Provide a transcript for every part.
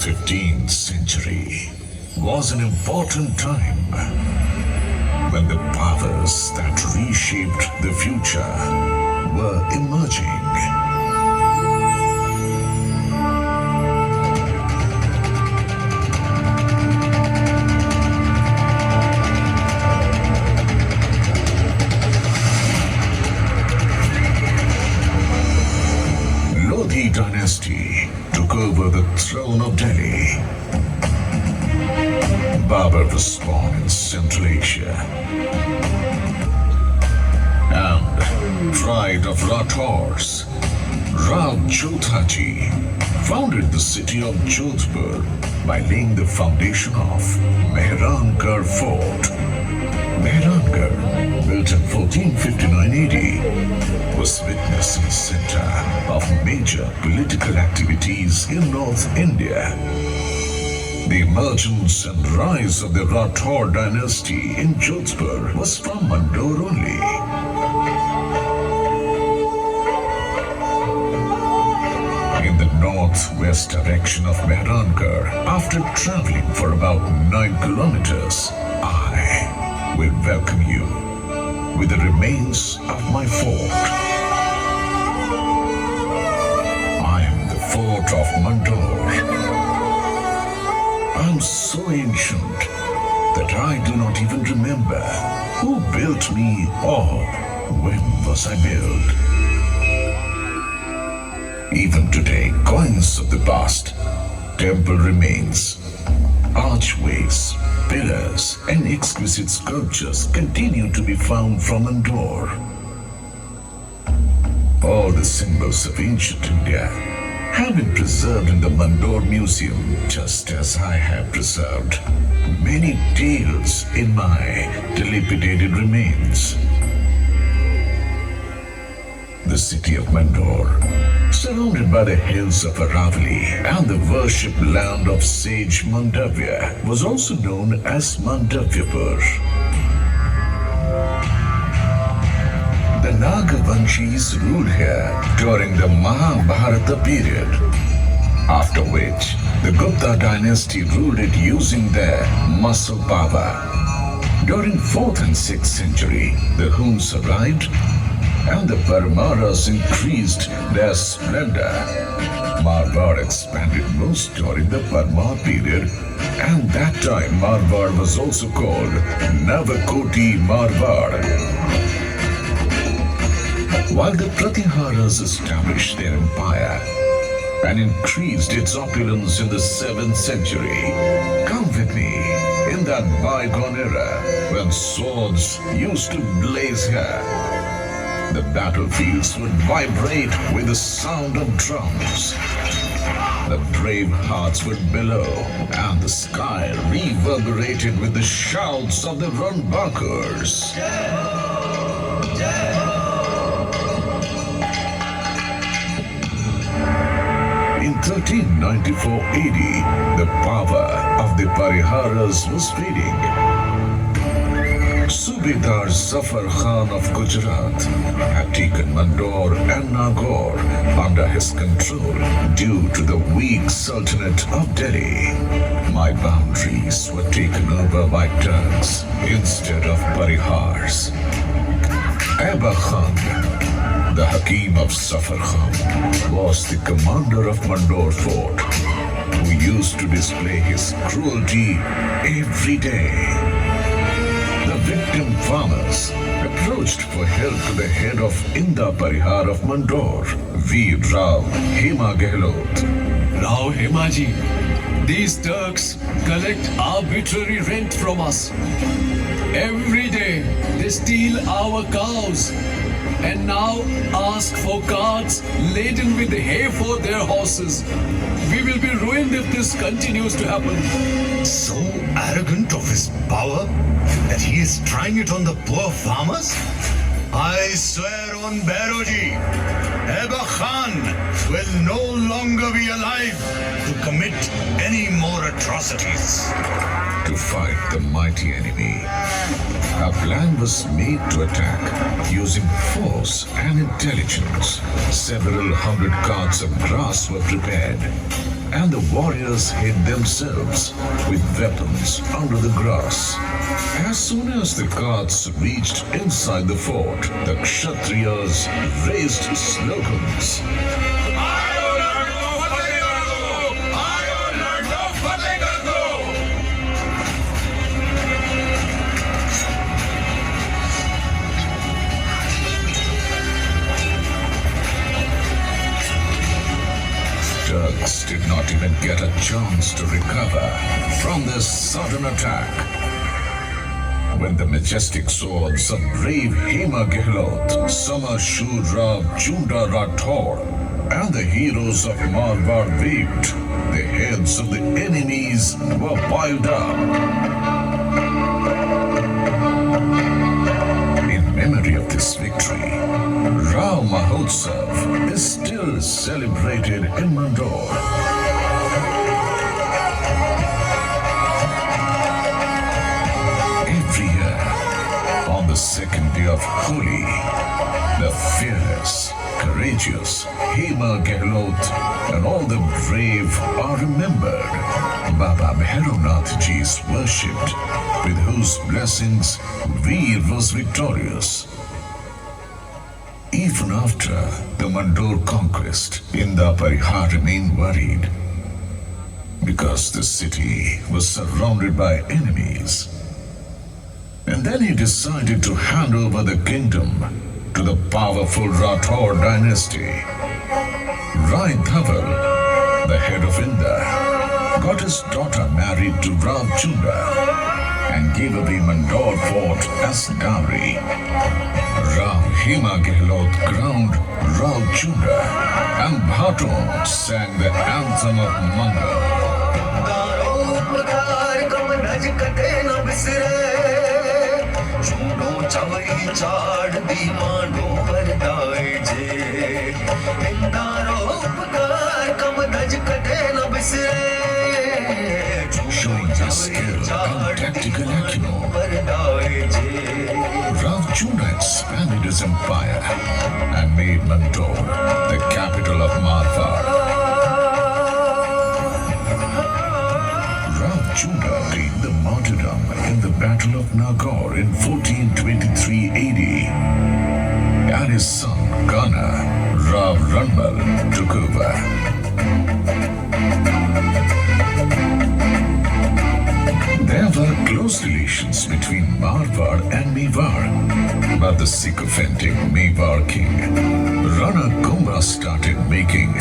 15th century was an important time when the powers that reshaped the future were emerging. Lodhi dynasty took over the throne of Delhi. Babur was born in Central Asia and pride of Rathors, Rao Jodhaji founded the city of Jodhpur by laying the foundation of Mehrangarh Fort. Mehrangarh, built in 1459 AD, was witnessing center of major political activities in North India. The emergence and rise of the Rathore dynasty in Jodhpur was from Mandor only. In the northwest direction of Mehrangarh, after traveling for about 9 kilometers, I will welcome you with the remains of my fort. I am the fort of Mandor. I'm so ancient that I do not even remember who built me or when was I built. Even today, coins of the past, temple remains, archways, pillars, and exquisite sculptures continue to be found from Indore. All the symbols of ancient India have been preserved in the Mandor Museum, just as I have preserved many tales in my dilapidated remains. The city of Mandor, surrounded by the hills of Aravali and the worship land of sage Mandavya, was also known as Mandavyapur. The Nagavanshis ruled here during the Mahabharata period, after which the Gupta dynasty ruled it using their muscle power. During 4th and 6th century, the Huns arrived and the Parmaras increased their splendor. Marwar expanded most during the Parmar period, and that time Marwar was also called Navakoti Marwar. While the Pratiharas established their empire and increased its opulence in the 7th century, come with me in that bygone era when swords used to blaze here. The battlefields would vibrate with the sound of drums. The brave hearts would bellow, and the sky reverberated with the shouts of the Ranbakars. In 1394 AD, the power of the Pariharas was fading. Subedar Zafar Khan of Gujarat had taken Mandor and Nagaur under his control due to the weak Sultanate of Delhi. My boundaries were taken over by Turks instead of Parihars. Aba Khan, the Hakim of Zafar Khan, was the commander of Mandor Fort, who used to display his cruelty every day. The victim farmers approached for help to the head of Inda Parihar of Mandor, Veer Rao Hema Gehlot. Rao Hemaji, these Turks collect arbitrary rent from us. Every day they steal our cows and now ask for carts laden with hay for their horses. We will be ruined if this continues to happen. So arrogant of his power that he is trying it on the poor farmers? I swear on Bairoji, Eba Khan will no longer be alive to commit any more atrocities. To fight the mighty enemy, A plan was made to attack using force and intelligence. Several hundred carts of grass were prepared, and the warriors hid themselves with weapons under the grass. As soon as the carts reached inside the fort, the Kshatriyas raised slogans. Turks did not even get a chance to recover from this sudden attack. When the majestic swords of brave Hema Gehlot, Samar Shurrav Chunda Rathor, and the heroes of Marwar waved, the heads of the enemies were piled up. In memory of this victory, Rao Mahotsav is still celebrated in Mandor. Every year, on the second day of Holi, the fearless, courageous Hema Gehlot and all the brave are remembered. Baba Bhaironath Ji is worshipped, with whose blessings Veer was victorious. Even after the Mandor conquest, Inda Parihar remained worried because the city was surrounded by enemies. And then he decided to hand over the kingdom to the powerful Rathor dynasty. Rai Dhaval, the head of Inda, got his daughter married to Rav Chunda and gave away Mandor fort as dowry. Ram Hema Gehlot crowned Rav Chunda, and Bhaton sang the anthem of Mangal. Showing his skill and tactical acumen, Rav Chunda expanded his empire and made Mandor the capital of Marwar. Rav Chunda gained the martyrdom in the Battle of Nagaur in 1423 AD, and his son Kana, Rav Ranmal, took over. There were close relations between Marwar and Mewar, but the sycophantic Mewar king, Rana Kumbha, started making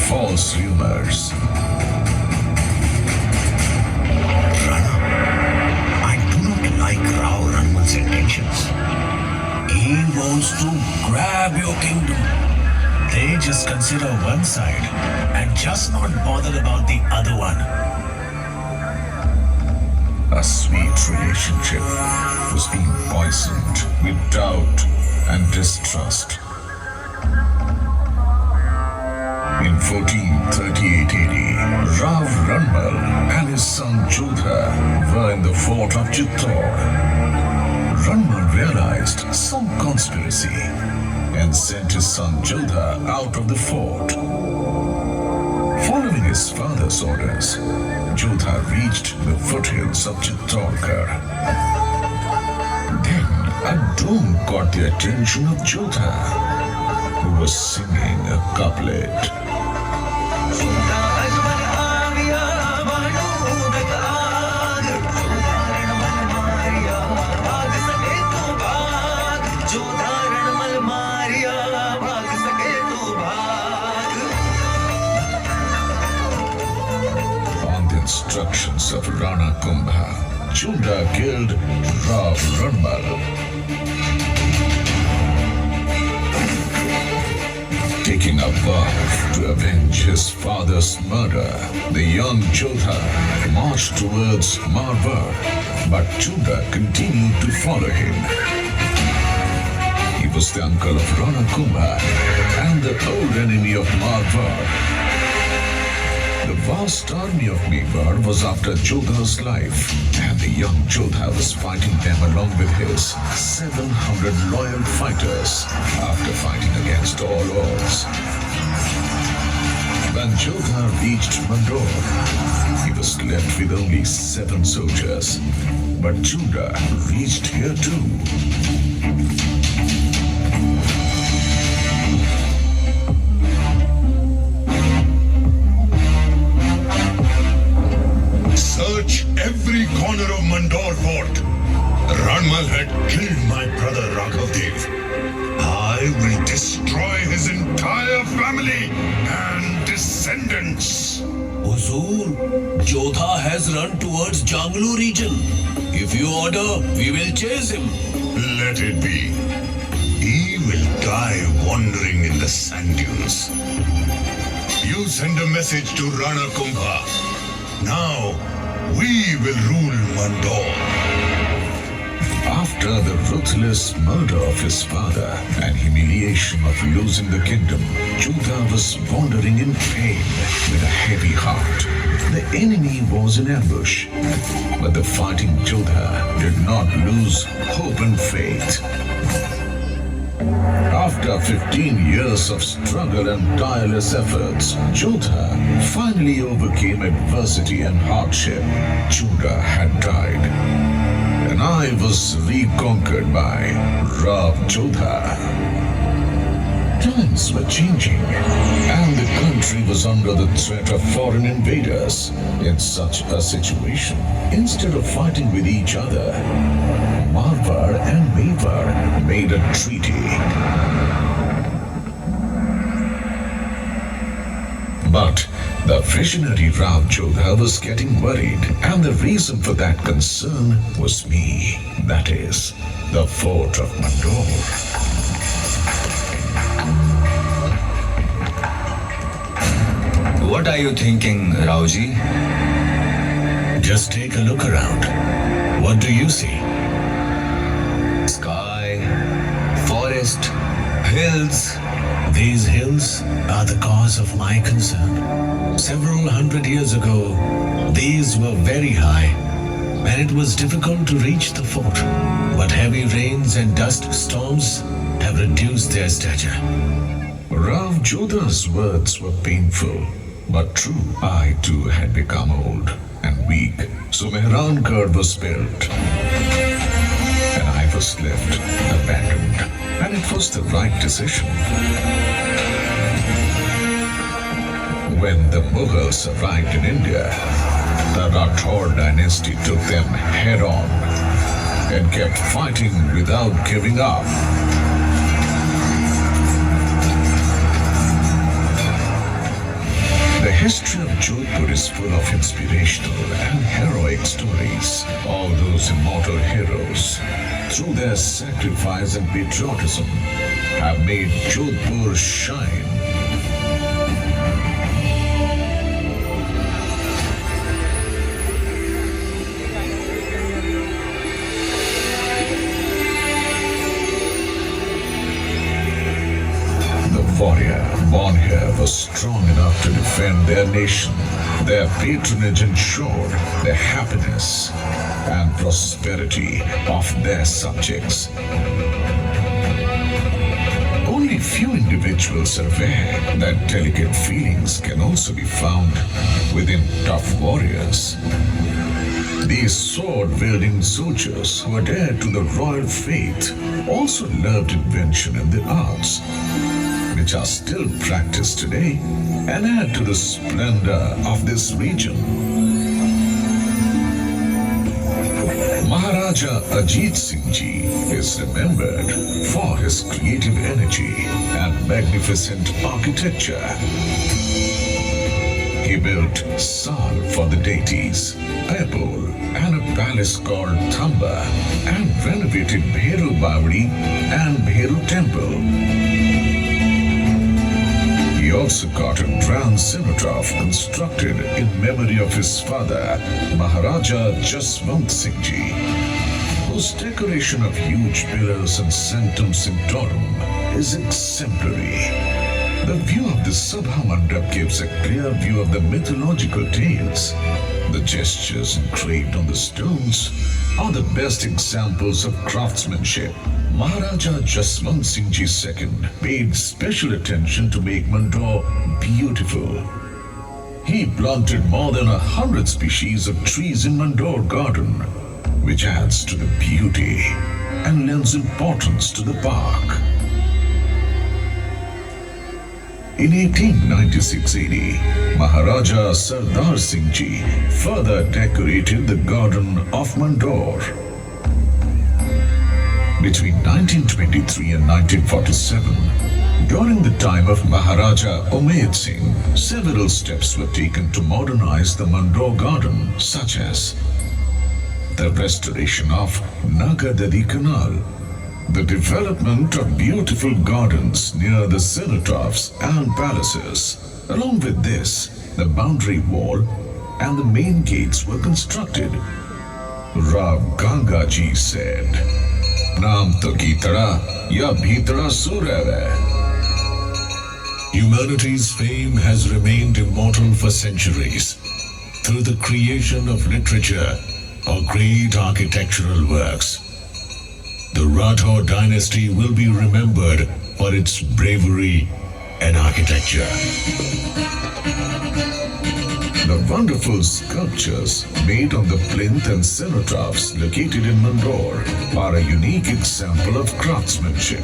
false rumors. Rana, I do not like Rao Ranmal's intentions. He wants to grab your kingdom. They just consider one side and just not bother about the other one. A sweet relationship was being poisoned with doubt and distrust. In 1438 AD, Rav Ranmal and his son Jodha were in the fort of Chittor. Ranmal realized some conspiracy and sent his son Jodha out of the fort. Following his father's orders, Jodha reached the foothills of Chittorgarh. Then a dome caught the attention of Jodha, who was singing a couplet. Instructions of Rana Kumbha, Chunda killed Rav Ranmal. Taking a vow to avenge his father's murder, the young Jodha marched towards Marwar, but Chunda continued to follow him. He was the uncle of Rana Kumbha and the old enemy of Marwar. The vast army of Mewar was after Jodha's life, and the young Jodha was fighting them along with his 700 loyal fighters after fighting against all odds. When Jodha reached Mandor, he was left with only 7 soldiers. But Chunda reached here too. Search every corner of Mandor fort. Ranmal had killed my brother Raghavdev. I will destroy his entire family and descendants. Huzur, Jodha has run towards Janglu region. If you order, we will chase him. Let it be. He will die wandering in the sand dunes. You send a message to Rana Kumbha. Now, we will rule Mandor. After the ruthless murder of his father and humiliation of losing the kingdom, Jodha was wandering in pain with a heavy heart. The enemy was in ambush, but the fighting Jodha did not lose hope and faith. After 15 years of struggle and tireless efforts, Jodha finally overcame adversity and hardship. Chunda had died, and I was reconquered by Rav Jodha. Times were changing, and the country was under the threat of foreign invaders. In such a situation, instead of fighting with each other, Marwar and Mewar made a treaty. But the visionary Rav Jodha was getting worried, and the reason for that concern was me. That is, the fort of Mandor. What are you thinking, Rauji? Just take a look around. What do you see? Sky, forest, hills. These hills are the cause of my concern. Several hundred years ago, these were very high, and it was difficult to reach the fort. But heavy rains and dust storms have reduced their stature. Rav Jodha's words were painful, but true. I too had become old and weak, so Mehrangarh was built, and I was left abandoned. And it was the right decision. When the Mughals arrived in India, the Rathod dynasty took them head on and kept fighting without giving up. The history of Jodhpur is full of inspirational and heroic stories. All those immortal heroes, through their sacrifice and patriotism, have made Jodhpur shine. The warrior born here was strong enough to defend their nation. Their patronage ensured the happiness and prosperity of their subjects. Only few individuals are aware that delicate feelings can also be found within tough warriors. These sword-wielding soldiers who adhered to the royal faith also loved invention and the arts, which are still practiced today and add to the splendor of this region. Maharaja Ajit Singh Ji is remembered for his creative energy and magnificent architecture. He built Sal for the deities, Airpole, and a palace called Thamba, and renovated Bheru Bawadi and Bheru Temple. He also got a grand cenotaph constructed in memory of his father, Maharaja Jaswant Singh Ji, whose decoration of huge pillars and sanctum sanctorum is exemplary. The view of the Sabha Mandap gives a clear view of the mythological tales. The gestures engraved on the stones are the best examples of craftsmanship. Maharaja Jaswant Singh Ji II paid special attention to make Mandore beautiful. He planted more than 100 species of trees in Mandore garden, which adds to the beauty and lends importance to the park. In 1896-80, Maharaja Sardar Singh Ji further decorated the garden of Mandore. Between 1923 and 1947, during the time of Maharaja Umaid Singh, several steps were taken to modernize the Mandore garden, such as the restoration of Nagadadi Canal, the development of beautiful gardens near the cenotaphs and palaces. Along with this, the boundary wall and the main gates were constructed. Rav Gangaji said, "Naam to Gitara, ya Bhitara Surave." Humanity's fame has remained immortal for centuries through the creation of literature or great architectural works. The Rathore dynasty will be remembered for its bravery and architecture. The wonderful sculptures made on the plinth and cenotaphs located in Mandore are a unique example of craftsmanship.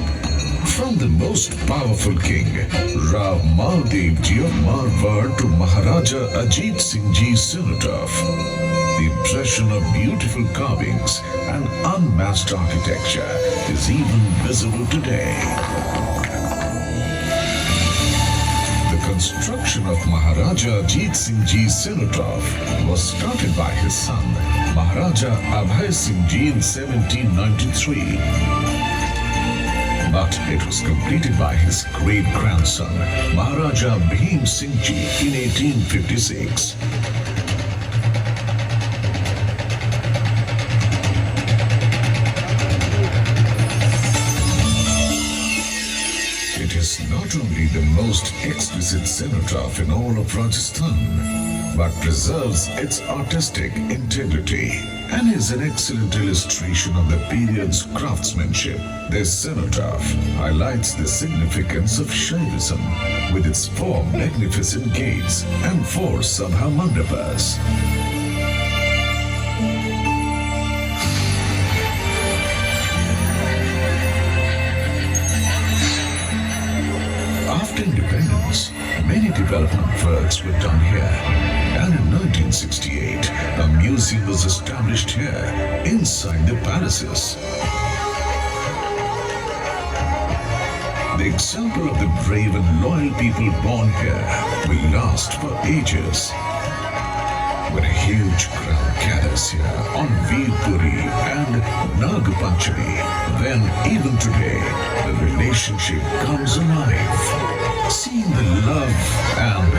From the most powerful king, Rao Maldev Ji of Marwar, to Maharaja Ajit Singh Ji's cenotaph, the impression of beautiful carvings and unmatched architecture is even visible today. The construction of Maharaja Ajit Singh Ji's cenotaph was started by his son, Maharaja Abhay Singh Ji, in 1793. But it was completed by his great-grandson, Maharaja Bhim Singh Ji, in 1856. It is not only the most exquisite cenotaph in all of Rajasthan, but preserves its artistic integrity and is an excellent illustration of the period's craftsmanship. This cenotaph highlights the significance of Shaivism with its 4 magnificent gates and 4 Sabha Mandapas. After independence, many development works were done here, and in 1968, a museum was established here, inside the palaces. The example of the brave and loyal people born here will last for ages. When a huge crowd gathers here on Veerpuri and Nag Panchami, then even today, the relationship comes alive. Seeing the love and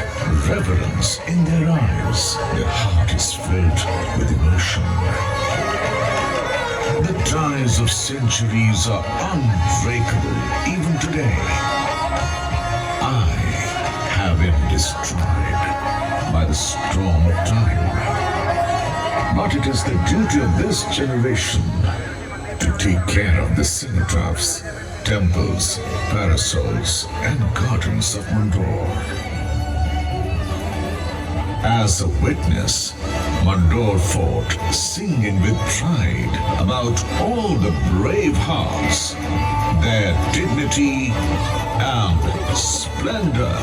reverence in their eyes, their heart is filled with emotion. The ties of centuries are unbreakable even today. I have been destroyed by the storm of time. But it is the duty of this generation to take care of the cenotaphs, temples, parasols, and gardens of Mandore. As a witness, Mandore Fort singing with pride about all the brave hearts, their dignity and splendor.